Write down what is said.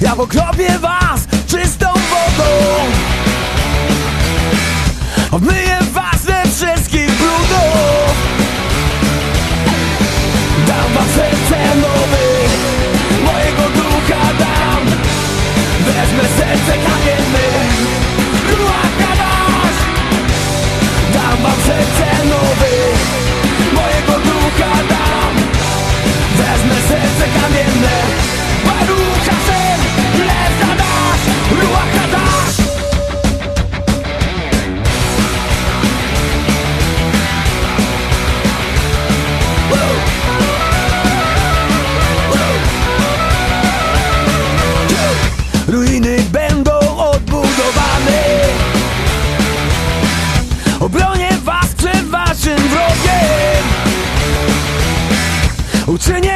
Ja pokropię was czystą wodą, obmyję was ze wszystkich brudów. Dam wam serce nowe, mojego ducha dam. Wezmę serce kamienne, ruach dasz. Dam wam serce nowe, mojego ducha dam. Wezmę serce kamienne, barucha sen, leza dasz, ruach dasz. Ruiny będą odbudowane, obronię was przed waszym wrogiem. Uczynię